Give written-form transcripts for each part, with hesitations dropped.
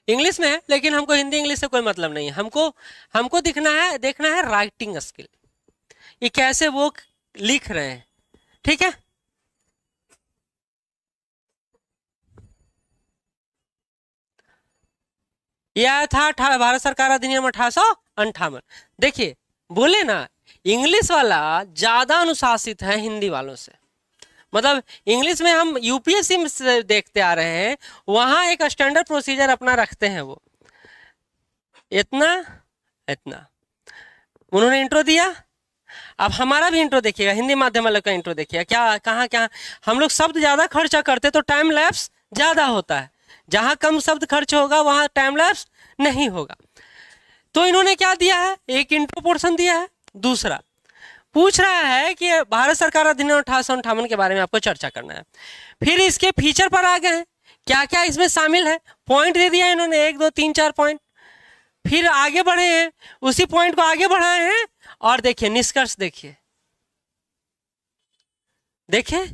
English में है, लेकिन हमको हिंदी इंग्लिश से कोई मतलब नहीं है। हमको हमको देखना है राइटिंग स्किल, ये कैसे वो लिख रहे हैं। ठीक है। यह आया था भारत सरकार अधिनियम 1858। देखिए, बोले ना, इंग्लिश वाला ज्यादा अनुशासित है हिंदी वालों से। मतलब इंग्लिश में हम यूपीएससी में से देखते आ रहे हैं, वहां एक स्टैंडर्ड प्रोसीजर अपना रखते हैं वो। इतना इतना उन्होंने इंट्रो दिया। अब हमारा भी इंट्रो देखिएगा, हिंदी माध्यम वालों का इंट्रो देखिएगा, क्या कहाँ क्या। हम लोग शब्द ज्यादा खर्चा करते तो टाइम लैप्स ज्यादा होता है, जहां कम शब्द खर्च होगा वहां टाइम लैप्स नहीं होगा। तो इन्होंने क्या दिया है, एक इंट्रो पोर्शन दिया है, दूसरा पूछ रहा है कि भारत सरकार अधिनियम 1858 के बारे में आपको चर्चा करना है। फिर इसके फीचर पर आ गए हैं, क्या क्या इसमें शामिल है, पॉइंट दे दिया इन्होंने, 1 2 3 4 पॉइंट। फिर आगे बढ़े हैं, उसी पॉइंट को आगे बढ़ाए हैं, और देखिए निष्कर्ष देखिए। देखिए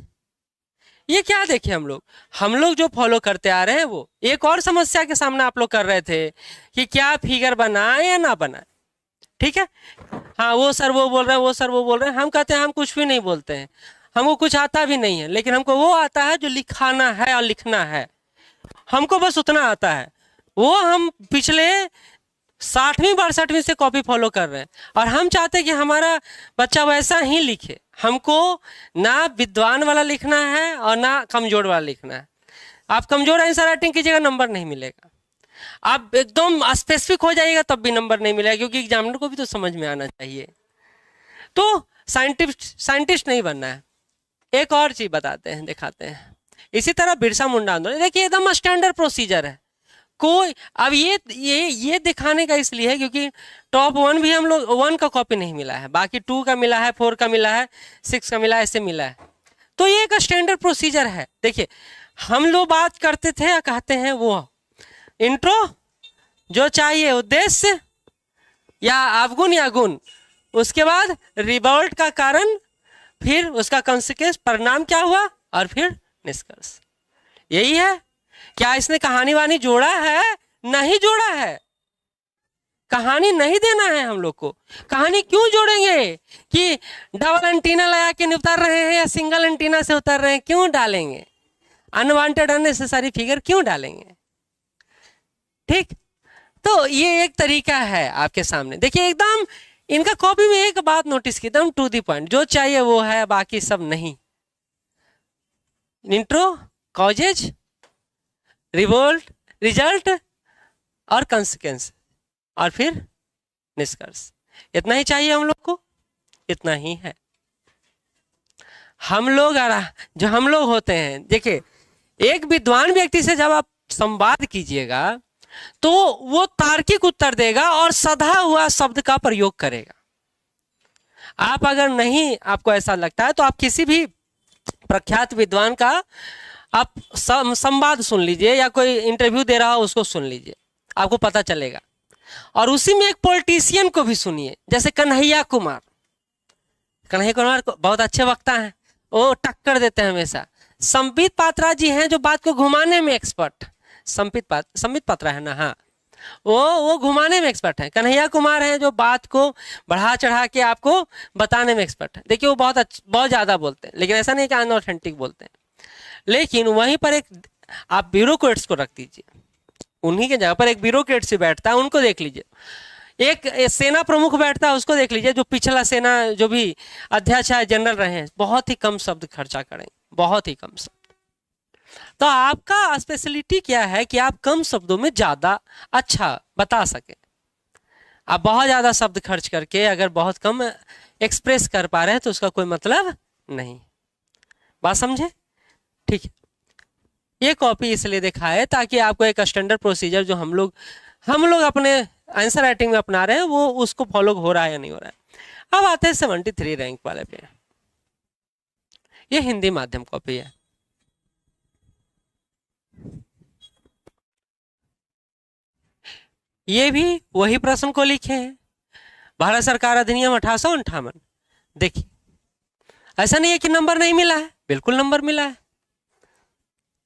ये क्या देखे, हम लोग जो फॉलो करते आ रहे हैं वो एक और समस्या के सामने आप लोग कर रहे थे कि क्या फिगर बनाए या ना बनाए। ठीक है। हाँ, वो सर वो बोल रहे हैं, वो सर वो बोल रहे हैं, हम कहते हैं हम कुछ भी नहीं बोलते हैं, हमको कुछ आता भी नहीं है, लेकिन हमको वो आता है जो लिखाना है और लिखना है, हमको बस उतना आता है। वो हम पिछले 60वीं 62वीं से कॉपी फॉलो कर रहे हैं, और हम चाहते हैं कि हमारा बच्चा वैसा ही लिखे। हमको ना विद्वान वाला लिखना है और ना कमजोर वाला लिखना है। आप कमजोर आंसर राइटिंग कीजिएगा, नंबर नहीं मिलेगा। आप एकदम स्पेसिफिक हो जाइएगा तब भी नंबर नहीं मिलेगा, क्योंकि एग्जामिनर को भी तो समझ में आना चाहिए। तो साइंटिस्ट नहीं बनना है। एक और चीज बताते हैं, दिखाते हैं। इसी तरह बिरसा मुंडा आंदोलन, देखिए एकदम स्टैंडर्ड प्रोसीजर है। कोई अब ये दिखाने का इसलिए है क्योंकि टॉप 1 भी हम लोग 1 का कॉपी नहीं मिला है, बाकी 2 का मिला है, 4 का मिला है, 6 का मिला है, ऐसे मिला है। तो ये एक स्टैंडर्ड प्रोसीजर है। देखिए, हम लोग बात करते थे या कहते हैं वो इंट्रो, जो चाहिए उद्देश्य या अवगुण या गुण, उसके बाद रिवोल्ट का कारण, फिर उसका कॉन्सिक्वेंस परिणाम क्या हुआ, और फिर निष्कर्ष। यही है। क्या इसने कहानी वानी जोड़ा है? नहीं जोड़ा है। कहानी नहीं देना है हम लोग को। कहानी क्यों जोड़ेंगे कि डबल एंटीना लगा के उतर रहे हैं या सिंगल एंटीना से उतर रहे हैं, क्यों डालेंगे? अनवांटेड अननेसेसरी फिगर क्यों डालेंगे? ठीक। तो ये एक तरीका है आपके सामने। देखिए एकदम इनका कॉपी में एक बात नोटिस की, एकदम टू दी पॉइंट, जो चाहिए वो है, बाकी सब नहीं। इंट्रो, कॉजेज, रिवोल्ट, रिजल्ट और कंसिक्वेंस, और फिर निष्कर्ष। इतना ही चाहिए हम लोग को, इतना ही है। हम लोग जो हम लोग होते हैं, देखिए एक विद्वान व्यक्ति से जब आप संवाद कीजिएगा तो वो तार्किक उत्तर देगा और सधा हुआ शब्द का प्रयोग करेगा। आप अगर नहीं, आपको ऐसा लगता है तो आप किसी भी प्रख्यात विद्वान का आप संवाद सुन लीजिए, या कोई इंटरव्यू दे रहा हो उसको सुन लीजिए, आपको पता चलेगा। और उसी में एक पॉलिटिशियन को भी सुनिए, जैसे कन्हैया कुमार बहुत अच्छे वक्ता हैं, वो टक्कर देते हैं हमेशा। संबित पात्रा जी हैं जो बात को घुमाने में एक्सपर्ट, संबित पात्रा है ना, हाँ, वो घुमाने में एक्सपर्ट है। कन्हैया कुमार हैं जो बात को बढ़ा चढ़ा के आपको बताने में एक्सपर्ट है। देखिए वो बहुत ज्यादा बोलते हैं, लेकिन ऐसा नहीं कि अनऑथेंटिक बोलते हैं। लेकिन वहीं पर एक आप ब्यूरोक्रेट्स को रख दीजिए, उन्हीं के जगह पर एक ब्यूरोक्रेट से बैठता है, उनको देख लीजिए। एक सेना प्रमुख बैठता है, उसको देख लीजिए, जो पिछला सेना जो भी अध्यक्ष है, जनरल रहे हैं, बहुत ही कम शब्द खर्चा करेंगे, बहुत ही कम शब्द। तो आपका स्पेशलिटी क्या है कि आप कम शब्दों में ज्यादा अच्छा बता सके। आप बहुत ज्यादा शब्द खर्च करके अगर बहुत कम एक्सप्रेस कर पा रहे हैं तो उसका कोई मतलब नहीं। बात समझे? ठीक है। ये कॉपी इसलिए दिखा है ताकि आपको एक स्टैंडर्ड प्रोसीजर जो हम लोग अपने आंसर राइटिंग में अपना रहे हैं, वो उसको फॉलो हो रहा है या नहीं हो रहा है। अब आते हैं 73 रैंक वाले पे। ये हिंदी माध्यम कॉपी है। ये भी वही प्रश्न को लिखे हैं, भारत सरकार अधिनियम 1858। देखिए ऐसा नहीं है कि नंबर नहीं मिला है, बिल्कुल नंबर मिला है।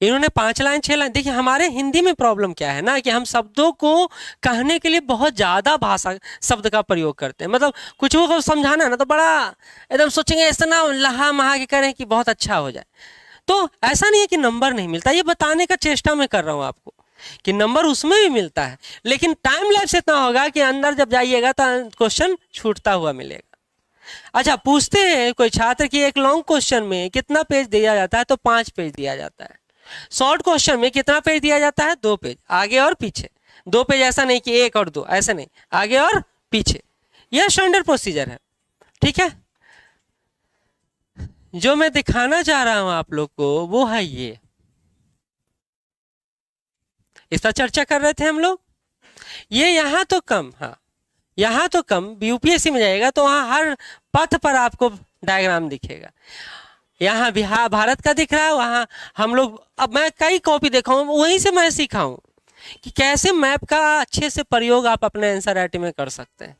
इन्होंने 5 लाइन 6 लाइन। देखिए हमारे हिंदी में प्रॉब्लम क्या है ना कि हम शब्दों को कहने के लिए बहुत ज्यादा भाषा शब्द का प्रयोग करते हैं। मतलब कुछ को समझाना है ना तो बड़ा एकदम सोचेंगे ऐसा ना लहा महा के करें कि बहुत अच्छा हो जाए। तो ऐसा नहीं है कि नंबर नहीं मिलता, ये बताने का चेष्टा मैं कर रहा हूं आपको कि नंबर उसमें भी मिलता है, लेकिन टाइम लैप्स इतना होगा कि अंदर जब जाइएगा तो क्वेश्चन छूटता हुआ मिलेगा। अच्छा, पूछते हैं कोई छात्र कि एक लॉन्ग क्वेश्चन में कितना पेज दिया जाता है, तो 5 पेज दिया जाता है। शॉर्ट क्वेश्चन में कितना पेज दिया जाता है, 2 पेज, आगे और पीछे। 2 पेज, ऐसा नहीं कि 1 और 2, ऐसा नहीं, आगे और पीछे। यह स्टैंडर्ड प्रोसीजर है। ठीक है, जो मैं दिखाना चाह रहा हूं आप लोग को वो है ये, इस पर चर्चा कर रहे थे हम लोग। ये यहां तो कम, हाँ यहां तो कम, यूपीएससी में जाएगा तो वहां हर पथ पर आपको डायग्राम दिखेगा। यहाँ बिहार भारत का दिख रहा है, वहां हम लोग, अब मैं कई कॉपी देखा हूं, वहीं से मैं सीखा हूं कि कैसे मैप का अच्छे से प्रयोग आप अपने आंसर राइटिंग में कर सकते हैं।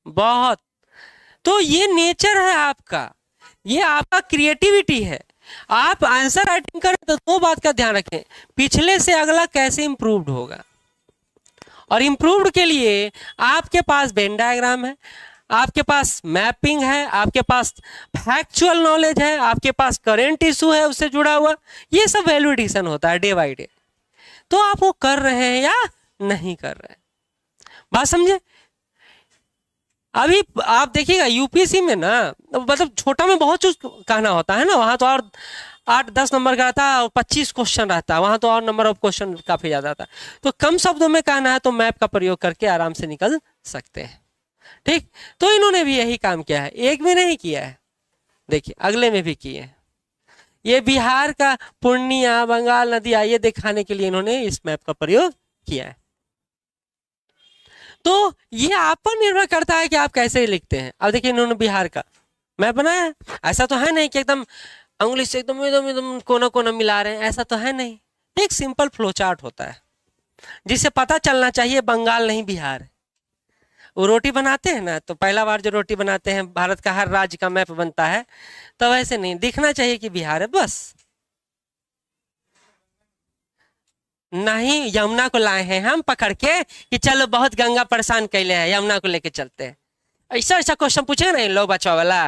बहुत, तो ये नेचर है आपका, ये आपका क्रिएटिविटी है। आप आंसर राइटिंग करें तो 2 बात का ध्यान रखें, पिछले से अगला कैसे इंप्रूव्ड होगा। और इंप्रूव्ड के लिए आपके पास वेन डायग्राम है, आपके पास मैपिंग है, आपके पास फैक्चुअल नॉलेज है, आपके पास करंट इशू है उससे जुड़ा हुआ, ये सब वैल्यू एडिशन होता है डे बाय डे। तो आप वो कर रहे हैं या नहीं कर रहे हैं, बात समझे। अभी आप देखिएगा यूपीएससी में ना, मतलब छोटा में बहुत कुछ कहना होता है ना, वहां तो और 8-10 नंबर का रहता है और 25 क्वेश्चन रहता है, वहां तो और नंबर ऑफ क्वेश्चन काफी ज्यादा आता है। तो कम शब्दों में कहना है तो मैप का प्रयोग करके आराम से निकल सकते हैं। ठीक, तो इन्होंने भी यही काम किया है, एक भी नहीं किया है, देखिए अगले में भी किए हैं। ये बिहार का पूर्णिया, बंगाल नदियां, ये दिखाने के लिए इन्होंने इस मैप का प्रयोग किया है। तो ये आप पर निर्भर करता है कि आप कैसे लिखते हैं। अब देखिए इन्होंने बिहार का मैप बनाया है, ऐसा तो है नहीं कि एकदम उंगली से एकदम एकदम एकदम कोना कोना मिला रहे हैं, ऐसा तो है नहीं। एक सिंपल फ्लो चार्ट होता है जिससे पता चलना चाहिए बंगाल नहीं बिहार है। वो रोटी बनाते हैं ना, तो पहला बार जो रोटी बनाते हैं, भारत का हर राज्य का मैप बनता है, तो वैसे नहीं दिखना चाहिए कि बिहार है बस। नहीं, यमुना को लाए हैं हम पकड़ के कि चलो बहुत गंगा परेशान कैले हैं, यमुना को लेके चलते हैं। ऐसा ऐसा क्वेश्चन पूछेगा ना इन लोग बच्चों वाला।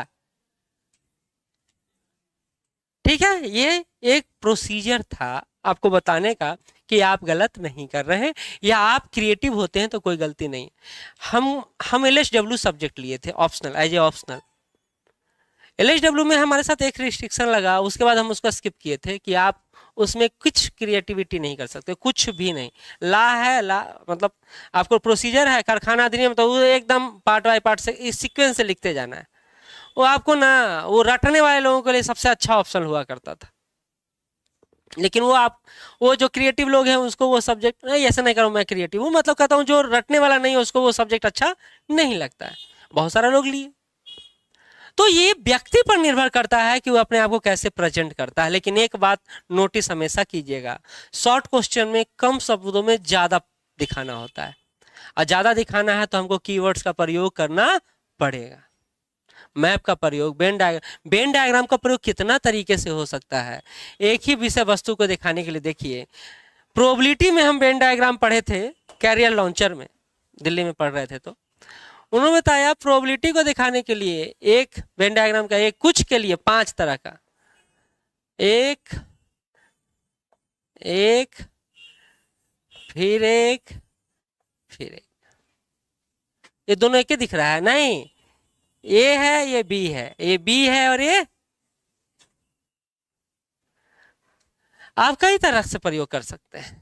ठीक है, ये एक प्रोसीजर था आपको बताने का कि आप गलत नहीं कर रहे हैं, या आप क्रिएटिव होते हैं तो कोई गलती नहीं। हम LHW सब्जेक्ट लिए थे optional, as a optional. LHW में हमारे साथ एक रिस्ट्रिक्शन लगा, उसके बाद हम उसको स्किप किए थे कि आप उसमें कुछ क्रिएटिविटी नहीं कर सकते, कुछ भी नहीं। ला है, ला मतलब आपको प्रोसीजर है, कारखाना अधिनियम, तो वो एकदम पार्ट बाय पार्ट से इस सीक्वेंस से लिखते जाना है। वो आपको ना, वो रटने वाले लोगों के लिए सबसे अच्छा ऑप्शन हुआ करता था। लेकिन वो जो क्रिएटिव लोग हैं उसको वो सब्जेक्ट, नहीं ऐसा नहीं करूँ मैं क्रिएटिव हूँ, मतलब कहता हूँ जो रटने वाला नहीं है उसको वो सब्जेक्ट अच्छा नहीं लगता है। बहुत सारे लोग लिए। तो ये व्यक्ति पर निर्भर करता है कि वो अपने आप को कैसे प्रेजेंट करता है। लेकिन एक बात नोटिस हमेशा कीजिएगा, शॉर्ट क्वेश्चन में कम शब्दों में ज्यादा दिखाना होता है, और ज्यादा दिखाना है तो हमको कीवर्ड्स का प्रयोग करना पड़ेगा। मैप का प्रयोग, वेन डायग्राम का प्रयोग कितना तरीके से हो सकता है एक ही विषय वस्तु को दिखाने के लिए। देखिए प्रोबेबिलिटी में हम वेन डायग्राम पढ़े थे, कैरियर लॉन्चर में दिल्ली में पढ़ रहे थे, तो उन्होंने बताया प्रोबेबिलिटी को दिखाने के लिए एक वेन डायग्राम का, एक कुछ के लिए 5 तरह का, एक एक फिर एक फिर एक, ये दोनों एक ही दिख रहा है नहीं, ए है ये बी है, ये बी है और ये। आप कई तरह से प्रयोग कर सकते हैं,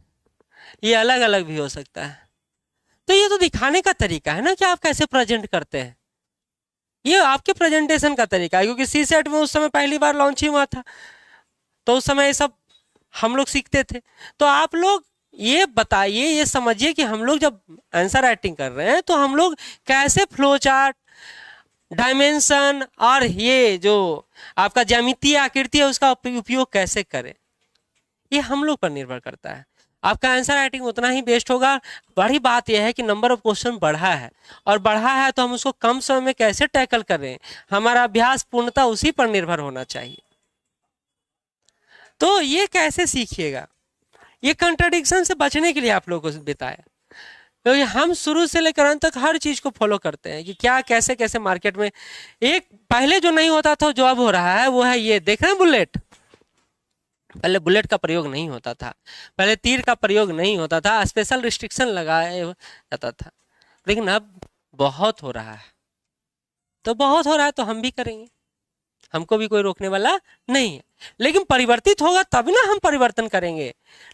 ये अलग अलग भी हो सकता है। तो ये तो दिखाने का तरीका है ना कि आप कैसे प्रेजेंट करते हैं, ये आपके प्रेजेंटेशन का तरीका है। क्योंकि CSET में उस समय पहली बार लॉन्च ही हुआ था, तो उस समय ये सब हम लोग सीखते थे। तो आप लोग ये बताइए, ये समझिए कि हम लोग जब आंसर राइटिंग कर रहे हैं तो हम लोग कैसे फ्लो चार्ट, डायमेंशन और ये जो आपका ज्यामितीय आकृति है उसका उपयोग कैसे करें, ये हम लोग पर निर्भर करता है। आपका आंसर राइटिंग उतना ही बेस्ट होगा। बड़ी बात यह है कि नंबर ऑफ क्वेश्चन बढ़ा है, और बढ़ा है तो हम उसको कम समय में कैसे टैकल कर रहे हैं, हमारा अभ्यास पूर्णतः उसी पर निर्भर होना चाहिए। तो ये कैसे सीखिएगा, ये कंट्राडिक्शन से बचने के लिए आप लोगों को बताया, क्योंकि हम शुरू से लेकर अंत तक हर चीज को फॉलो करते हैं कि क्या कैसे कैसे मार्केट में, एक पहले जो नहीं होता था जो अब हो रहा है वो है ये देख रहे हैं बुलेट। पहले बुलेट का प्रयोग नहीं होता था, पहले तीर का प्रयोग नहीं होता था, स्पेशल रिस्ट्रिक्शन लगाया जाता था, लेकिन अब बहुत हो रहा है। तो बहुत हो रहा है तो हम भी करेंगे, हमको भी कोई रोकने वाला नहीं है। लेकिन परिवर्तित होगा तब ना हम परिवर्तन करेंगे,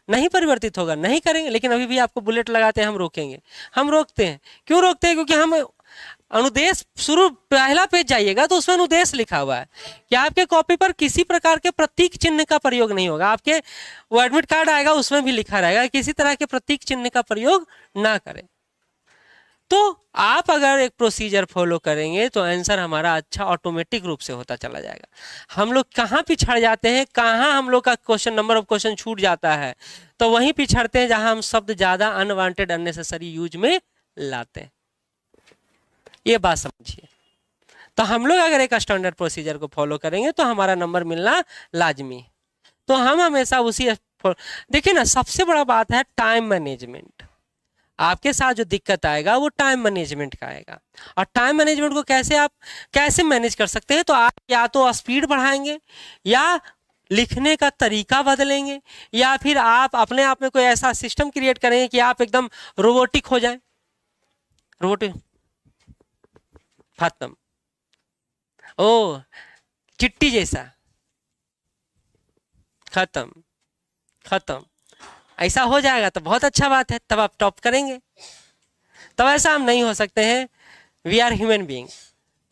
नहीं परिवर्तित होगा नहीं करेंगे। लेकिन अभी भी आपको बुलेट लगाते हैं हम रोकेंगे, हम रोकते हैं। क्यों रोकते हैं? क्योंकि हम अनुदेश शुरू पहला पेज जाइएगा तो उसमें अनुदेश लिखा हुआ है कि आपके कॉपी पर किसी प्रकार के प्रतीक चिन्ह का प्रयोग नहीं होगा। आपके वो एडमिट कार्ड आएगा उसमें भी लिखा रहेगा किसी तरह के प्रतीक चिन्ह का प्रयोग ना करें। तो आप अगर एक प्रोसीजर फॉलो करेंगे तो आंसर हमारा अच्छा ऑटोमेटिक रूप से होता चला जाएगा। हम लोग कहाँ पिछड़ जाते हैं, कहाँ हम लोग का क्वेश्चन नंबर ऑफ क्वेश्चन छूट जाता है, तो वहीं पिछड़ते हैं जहां हम शब्द ज्यादा अनवांटेड अननेसेसरी यूज में लाते हैं। ये बात समझिए। तो हम लोग अगर एक स्टैंडर्ड प्रोसीजर को फॉलो करेंगे तो हमारा नंबर मिलना लाजमी है। तो हम हमेशा उसी, देखिए ना, सबसे बड़ा बात है टाइम मैनेजमेंट। आपके साथ जो दिक्कत आएगा वो टाइम मैनेजमेंट का आएगा। और टाइम मैनेजमेंट को कैसे मैनेज कर सकते हैं? तो आप या तो स्पीड बढ़ाएंगे, या लिखने का तरीका बदलेंगे, या फिर आप अपने आप में कोई ऐसा सिस्टम क्रिएट करेंगे कि आप एकदम रोबोटिक हो जाएं। रोबोटिक खत्म, ओ चिट्टी जैसा, खत्म। ऐसा हो जाएगा तो बहुत अच्छा बात है, तब आप टॉप करेंगे। तब ऐसा हम नहीं हो सकते हैं। वी आर ह्यूमन बीइंग,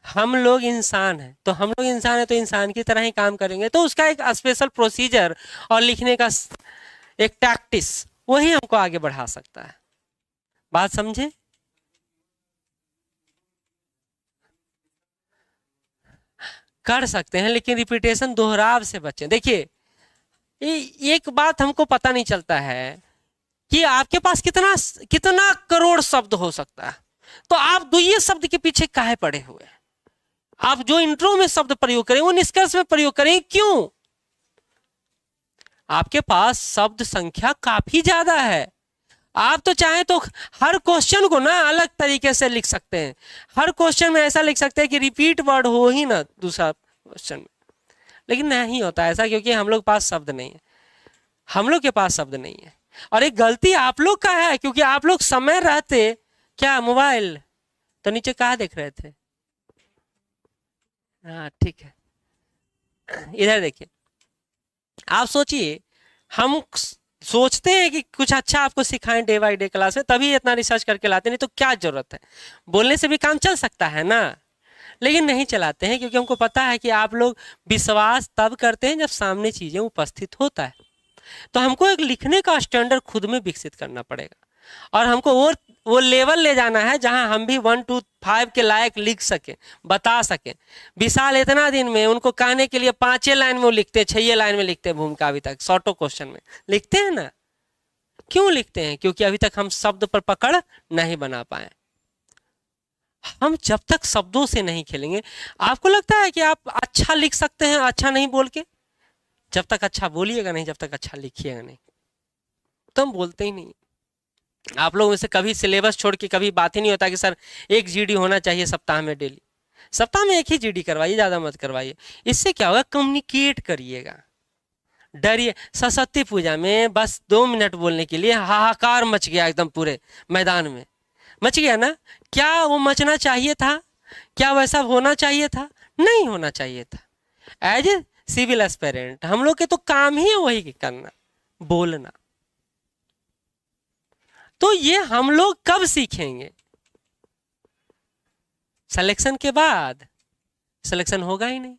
हम लोग इंसान हैं, तो हम लोग इंसान हैं तो इंसान की तरह ही काम करेंगे। तो उसका एक स्पेशल प्रोसीजर और लिखने का एक टैक्टिस वही हमको आगे बढ़ा सकता है। बात समझे? कर सकते हैं, लेकिन रिपीटेशन दोहराव से बचें। देखिए, एक बात हमको पता नहीं चलता है कि आपके पास कितना करोड़ शब्द हो सकता है, तो आप द्वितीय शब्द के पीछे काहे पड़े हुए हैं? आप जो इंट्रो में शब्द प्रयोग करें वो निष्कर्ष में प्रयोग करें। क्यों? आपके पास शब्द संख्या काफी ज्यादा है। आप तो चाहे तो हर क्वेश्चन को ना अलग तरीके से लिख सकते हैं। हर क्वेश्चन में ऐसा लिख सकते हैं कि रिपीट वर्ड हो ही ना दूसरा क्वेश्चन में, लेकिन नहीं होता ऐसा, क्योंकि हम लोग के पास शब्द नहीं है। हम लोग के पास शब्द नहीं है। और एक गलती आप लोग का है, क्योंकि आप लोग समय रहते क्या मोबाइल तो नीचे कहाँ देख रहे थे? हाँ ठीक है, इधर देखिए। आप सोचिए, हम सोचते हैं कि कुछ अच्छा आपको सिखाएं डे बाई डे क्लास में, तभी इतना रिसर्च करके लाते, नहीं तो क्या जरूरत है? बोलने से भी काम चल सकता है ना, लेकिन नहीं चलाते हैं, क्योंकि हमको पता है कि आप लोग विश्वास तब करते हैं जब सामने चीजें उपस्थित होता है। तो हमको एक लिखने का स्टैंडर्ड खुद में विकसित करना पड़ेगा, और हमको वो लेवल ले जाना है जहां हम भी 1 2 5 के लायक लिख सके, बता सके। विशाल इतना दिन में उनको कहने के लिए 5 लाइन में वो लिखते, 6 लाइन में लिखते हैं भूमिका, अभी तक शॉर्टो क्वेश्चन में लिखते हैं ना। क्यों लिखते हैं? क्योंकि अभी तक हम शब्द पर पकड़ नहीं बना पाए। हम जब तक शब्दों से नहीं खेलेंगे, आपको लगता है कि आप अच्छा लिख सकते हैं अच्छा नहीं बोल के? जब तक अच्छा बोलिएगा नहीं, जब तक अच्छा लिखिएगा नहीं, तो हम बोलते ही नहीं। आप लोगों में से कभी सिलेबस छोड़ के कभी बात ही नहीं होता कि सर 1 जीडी होना चाहिए सप्ताह में, डेली। सप्ताह में 1 ही जीडी करवाइए, ज्यादा मत करवाइए। इससे क्या होगा? कम्युनिकेट करिएगा। डरिए। सरस्वती पूजा में बस 2 मिनट बोलने के लिए हाहाकार मच गया, एकदम पूरे मैदान में मच गया ना। क्या वो मचना चाहिए था? क्या वैसा होना चाहिए था? नहीं होना चाहिए था। एज ए सिविल एस्पिरेंट हम लोग के तो काम ही है वही करना, बोलना। तो ये हम लोग कब सीखेंगे? सिलेक्शन के बाद। सिलेक्शन होगा ही नहीं,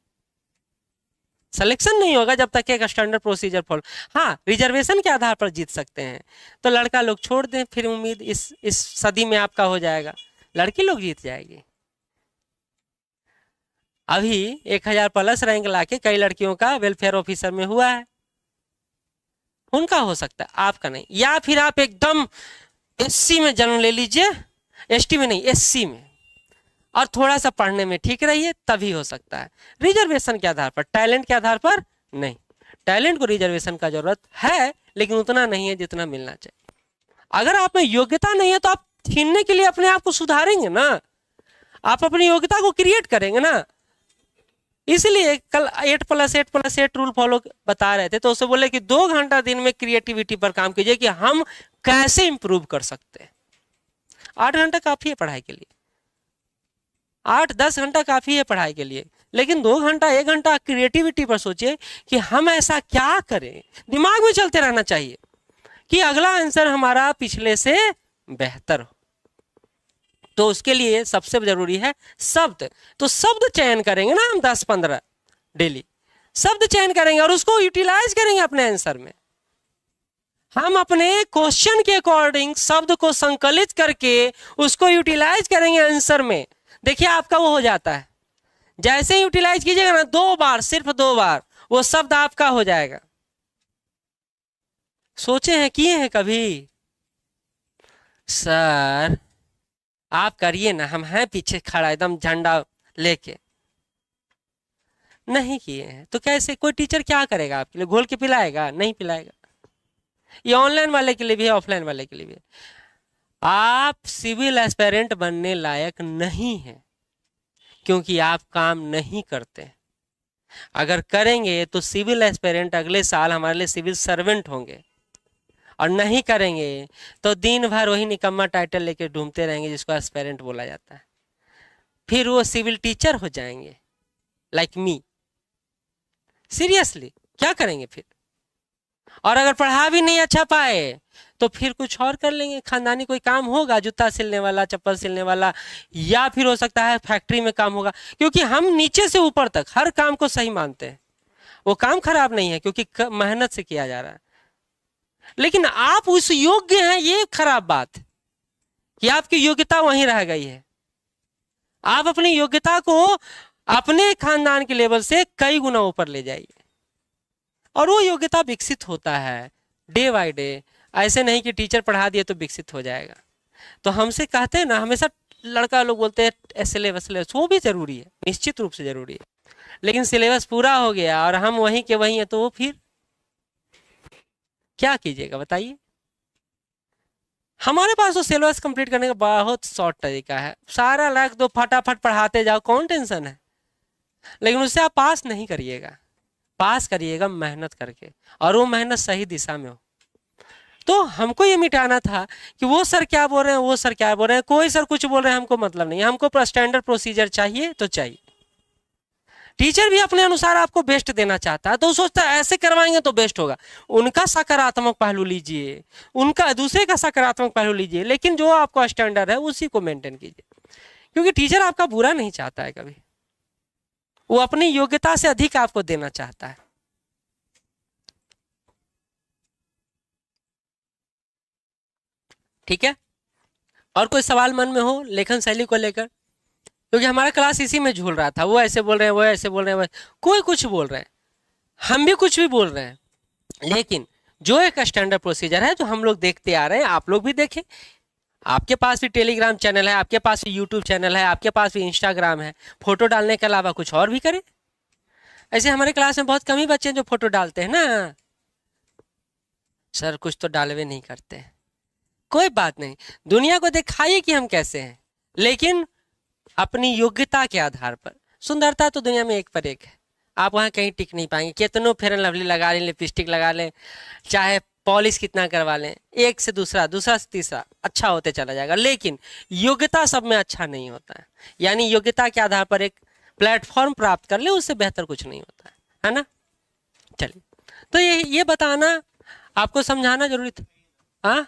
सिलेक्शन नहीं होगा जब तक एक स्टैंडर्ड प्रोसीजर फॉलो। हाँ, रिजर्वेशन के आधार पर जीत सकते हैं, तो लड़का लोग छोड़ दें, फिर उम्मीद इस सदी में आपका हो जाएगा। लड़की लोग जीत जाएगी। अभी 1000 प्लस रैंक लाके कई लड़कियों का वेलफेयर ऑफिसर में हुआ है, उनका हो सकता है, आपका नहीं। या फिर आप एकदम एससी में जन्म ले लीजिए, एसटी में नहीं, एससी में, और थोड़ा सा पढ़ने में ठीक रहिए, तभी हो सकता है। रिजर्वेशन के आधार पर, टैलेंट के आधार पर नहीं। टैलेंट को रिजर्वेशन का जरूरत है, लेकिन उतना नहीं है जितना मिलना चाहिए। अगर आप में योग्यता नहीं है तो आप छीनने के लिए अपने आप को सुधारेंगे ना, आप अपनी योग्यता को क्रिएट करेंगे ना। इसलिए कल 8+8+8 रूल फॉलो बता रहे थे, तो उसे बोले कि 2 घंटा दिन में क्रिएटिविटी पर काम कीजिए कि हम कैसे इंप्रूव कर सकते हैं। 8 घंटा काफी है पढ़ाई के लिए, 8-10 घंटा काफी है पढ़ाई के लिए, लेकिन 2 घंटा 1 घंटा क्रिएटिविटी पर सोचिए कि हम ऐसा क्या करें। दिमाग में चलते रहना चाहिए कि अगला आंसर हमारा पिछले से बेहतर हो। तो उसके लिए सबसे जरूरी है शब्द। तो शब्द चयन करेंगे ना हम 10-15 डेली शब्द चयन करेंगे और उसको यूटिलाइज करेंगे अपने आंसर में। हम अपने क्वेश्चन के अकॉर्डिंग शब्द को संकलित करके उसको यूटिलाइज करेंगे आंसर में। देखिए आपका वो हो जाता है, जैसे यूटिलाइज कीजिएगा ना 2 बार, सिर्फ 2 बार वो शब्द आपका हो जाएगा। सोचे हैं, किए हैं कभी? सर आप करिए ना, हम हैं पीछे खड़ा एकदम झंडा लेके। नहीं किए हैं तो कैसे? कोई टीचर क्या करेगा आपके लिए? घोल के पिलाएगा? नहीं पिलाएगा। ये ऑनलाइन वाले के लिए भी है, ऑफलाइन वाले के लिए भी है। आप सिविल एस्पिरेंट बनने लायक नहीं है क्योंकि आप काम नहीं करते। अगर करेंगे तो सिविल एस्पिरेंट अगले साल हमारे लिए सिविल सर्वेंट होंगे, और नहीं करेंगे तो दिन भर वही निकम्मा टाइटल लेके ढूंढते रहेंगे जिसको एस्पिरेंट बोला जाता है। फिर वो सिविल टीचर हो जाएंगे लाइक मी। सीरियसली क्या करेंगे फिर? और अगर पढ़ा भी नहीं अच्छा पाए तो फिर कुछ और कर लेंगे, खानदानी कोई काम होगा, जूता सिलने वाला, चप्पल सिलने वाला, या फिर हो सकता है फैक्ट्री में काम होगा। क्योंकि हम नीचे से ऊपर तक हर काम को सही मानते हैं। वो काम खराब नहीं है क्योंकि मेहनत से किया जा रहा है, लेकिन आप उस योग्य हैं, ये खराब बात कि आपकी योग्यता वहीं रह गई है। आप अपनी योग्यता को अपने खानदान के लेवल से कई गुना ऊपर ले जाइए, और वो योग्यता विकसित होता है डे बाय डे। ऐसे नहीं कि टीचर पढ़ा दिए तो विकसित हो जाएगा। तो हमसे कहते हैं ना, हमेशा लड़का लोग बोलते हैं सिलेबस, वो भी जरूरी है, निश्चित रूप से जरूरी है, लेकिन सिलेबस पूरा हो गया और हम वहीं के वहीं हैं तो वो फिर क्या कीजिएगा बताइए? हमारे पास तो सिलेबस कंप्लीट करने का बहुत शॉर्ट तरीका है, सारा लाख दो फटाफट पढ़ाते जाओ, कौन टेंशन है। लेकिन उससे आप पास नहीं करिएगा, पास करिएगा मेहनत करके, और वो मेहनत सही दिशा में हो। तो हमको ये मिटाना था कि वो सर क्या बोल रहे हैं, वो सर क्या बोल रहे हैं, कोई सर कुछ बोल रहे हैं हमको मतलब नहीं, हमको स्टैंडर्ड प्रोसीजर चाहिए तो चाहिए। टीचर भी अपने अनुसार आपको बेस्ट देना चाहता है, तो सोचता है ऐसे करवाएंगे तो बेस्ट होगा। उनका सकारात्मक पहलू लीजिए, उनका दूसरे का सकारात्मक पहलू लीजिए, लेकिन जो आपका स्टैंडर्ड है उसी को मेंटेन कीजिए। क्योंकि टीचर आपका बुरा नहीं चाहता है कभी, वो अपनी योग्यता से अधिक आपको देना चाहता है। ठीक है, और कोई सवाल मन में हो लेखन शैली को लेकर? क्योंकि हमारा क्लास इसी में झूल रहा था, वो ऐसे बोल रहे हैं, वो ऐसे बोल रहे हैं, कोई कुछ बोल रहे हैं, हम भी कुछ भी बोल रहे हैं, लेकिन जो एक स्टैंडर्ड प्रोसीजर है जो हम लोग देखते आ रहे हैं, आप लोग भी देखें। आपके पास भी टेलीग्राम चैनल है, आपके पास भी यूट्यूब चैनल है, आपके पास भी इंस्टाग्राम है, फोटो डालने के अलावा कुछ और भी करें। ऐसे हमारे क्लास में बहुत कम ही बच्चे हैं जो फोटो डालते हैं ना, सर कुछ तो डालवे नहीं करते हैं, कोई बात नहीं, दुनिया को दिखाइए कि हम कैसे हैं, लेकिन अपनी योग्यता के आधार पर। सुंदरता तो दुनिया में एक पर एक है, आप वहाँ कहीं टिक नहीं पाएंगे, कितनों फेयर एंड लवली लगा लें, लिपस्टिक लगा लें, चाहे पॉलिश कितना करवा लें, एक से दूसरा, दूसरा से तीसरा अच्छा होते चला जाएगा, लेकिन योग्यता सब में अच्छा नहीं होता है। यानी योग्यता के आधार पर एक प्लेटफॉर्म प्राप्त कर ले, उससे बेहतर कुछ नहीं होता है ना। चलिए, तो ये बताना आपको समझाना जरूरी था। हाँ,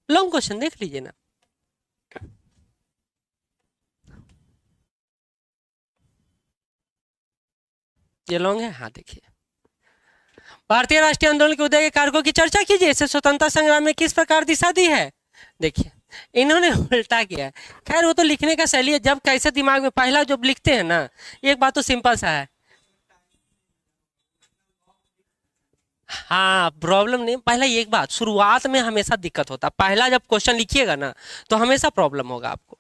लॉन्ग क्वेश्चन देख लीजिए ना। ये लॉन्ग है, हाँ देखिए। भारतीय राष्ट्रीय आंदोलन के उदय के कारकों की चर्चा कीजिए, इसे स्वतंत्रता संग्राम में किस प्रकार दिशा दी है। देखिए इन्होंने उल्टा किया है। खैर वो तो लिखने का शैली है, जब कैसे दिमाग में पहला जब लिखते हैं ना, एक बात तो सिंपल सा है, हाँ प्रॉब्लम नहीं। पहला एक बात, शुरुआत में हमेशा दिक्कत होता है, पहला जब क्वेश्चन लिखिएगा ना तो हमेशा प्रॉब्लम होगा आपको।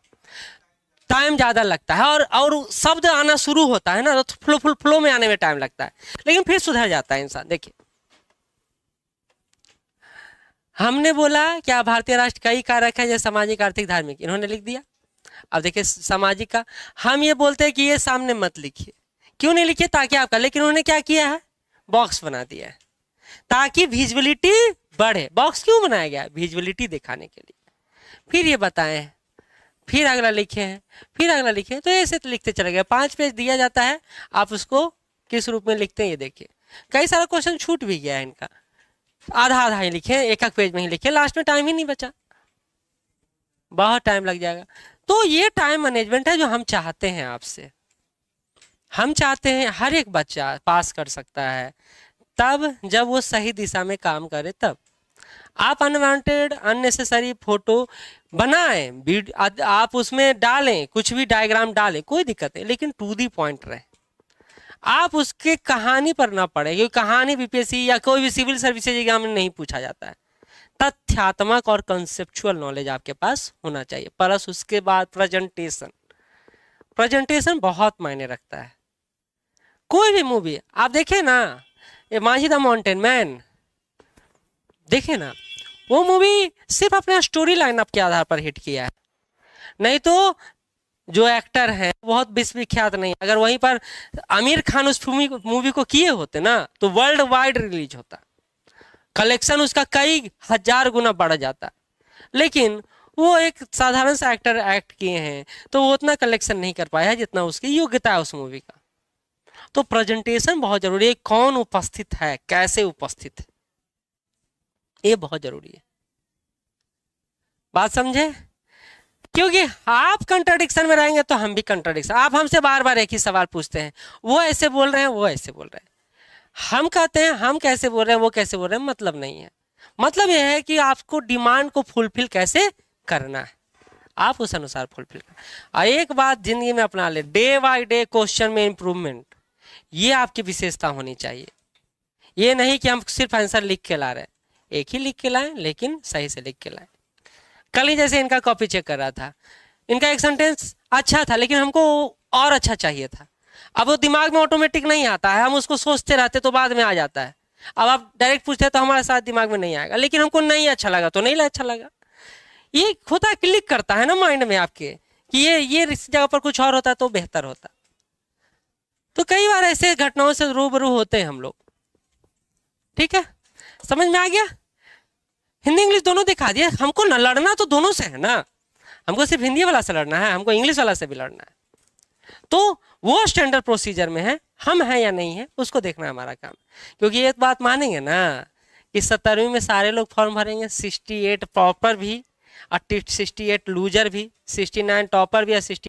टाइम ज़्यादा लगता है, और शब्द आना शुरू होता है ना, तो फ्लो में आने में टाइम लगता है, लेकिन फिर सुधर जाता है इंसान। देखिए, हमने बोला क्या भारतीय राष्ट्र कई कारक है जैसे सामाजिक, आर्थिक, धार्मिक, इन्होंने लिख दिया। अब देखिए सामाजिक का, हम ये बोलते हैं कि ये सामने मत लिखिए, क्यों नहीं लिखिए, ताकि आपका, लेकिन उन्होंने क्या किया है, बॉक्स बना दिया है ताकि विजुअलिटी बढ़े। बॉक्स क्यों बनाया गया, विजुअलिटी दिखाने के लिए। फिर ये बताएं, फिर अगला लिखे हैं, फिर अगला लिखे हैं, तो ऐसे तो लिखते चले गए। 5 पेज दिया जाता है, आप उसको किस रूप में लिखते हैं ये देखिए। कई सारा क्वेश्चन छूट भी गया है इनका, आधा आधा ही लिखे, एक एक पेज में ही लिखे, लास्ट में टाइम ही नहीं बचा, बहुत टाइम लग जाएगा। तो ये टाइम मैनेजमेंट है जो हम चाहते हैं आपसे। हम चाहते हैं हर एक बच्चा पास कर सकता है तब जब वो सही दिशा में काम करे। तब आप अनवांटेड अननेसेसरी फोटो बनाएं, आप उसमें डालें, कुछ भी डायग्राम डालें, कोई दिक्कत नहीं, लेकिन टू दी पॉइंट रहे। आप उसके कहानी पर ना पढ़े, क्योंकि कहानी बीपीएससी या कोई भी सिविल सर्विसेज एग्जाम में नहीं पूछा जाता है। तथ्यात्मक और कंसेप्चुअल नॉलेज आपके पास होना चाहिए, प्लस उसके बाद प्रेजेंटेशन बहुत मायने रखता है। कोई भी मूवी आप देखें ना, ये माझी द माउंटेन मैन देखे ना, वो मूवी सिर्फ अपने स्टोरी लाइनअप के आधार पर हिट किया है, नहीं तो जो एक्टर हैं बहुत विश्वविख्यात नहीं। अगर वहीं पर आमिर खान उस मूवी को किए होते ना, तो वर्ल्ड वाइड रिलीज होता, कलेक्शन उसका कई हजार गुना बढ़ जाता। लेकिन वो एक साधारण सा एक्टर एक्ट किए हैं, तो वो उतना कलेक्शन नहीं कर पाया है जितना उसकी योग्यता है उस मूवी का। तो प्रेजेंटेशन बहुत जरूरी है, कौन उपस्थित है, कैसे उपस्थित है, ये बहुत जरूरी है। बात समझे? क्योंकि आप कंट्राडिक्शन में रहेंगे तो हम भी कंट्राडिक्शन। आप हमसे बार बार एक ही सवाल पूछते हैं, वो ऐसे बोल रहे हैं, वो ऐसे बोल रहे हैं, हम कहते हैं हम कैसे बोल रहे हैं, वो कैसे बोल रहे हैं, मतलब नहीं है। मतलब यह है कि आपको डिमांड को फुलफिल कैसे करना है, आप उस अनुसार फुलफिल करना। एक बात जिंदगी में अपना ले, डे बाय डे क्वेश्चन में इंप्रूवमेंट, ये आपकी विशेषता होनी चाहिए। ये नहीं कि हम सिर्फ आंसर लिख के ला रहे हैं, एक ही लिख के लाएं, लेकिन सही से लिख के लाएं। कल ही जैसे इनका कॉपी चेक कर रहा था, इनका एक सेंटेंस अच्छा था, लेकिन हमको और अच्छा चाहिए था। अब वो दिमाग में ऑटोमेटिक नहीं आता है, हम उसको सोचते रहते तो बाद में आ जाता है। अब आप डायरेक्ट पूछते तो हमारे साथ दिमाग में नहीं आएगा, लेकिन हमको नहीं अच्छा लगा तो नहीं अच्छा लगा। ये होता, क्लिक करता है ना माइंड में आपके कि ये इस जगह पर कुछ और होता तो बेहतर होता। तो कई बार ऐसे घटनाओं से रूबरू होते हैं हम लोग। ठीक है, समझ में आ गया? हिंदी इंग्लिश दोनों दिखा दिया। हमको न लड़ना तो दोनों से है ना, हमको सिर्फ हिंदी वाला से लड़ना है, हमको इंग्लिश वाला से भी लड़ना है। तो वो स्टैंडर्ड प्रोसीजर में है, हम हैं या नहीं है उसको देखना हमारा काम। क्योंकि एक बात मानेंगे ना कि 17वीं में सारे लोग फॉर्म भरेंगे, 68 टॉपर भी और 68 लूजर भी, 69 टॉपर भी और 60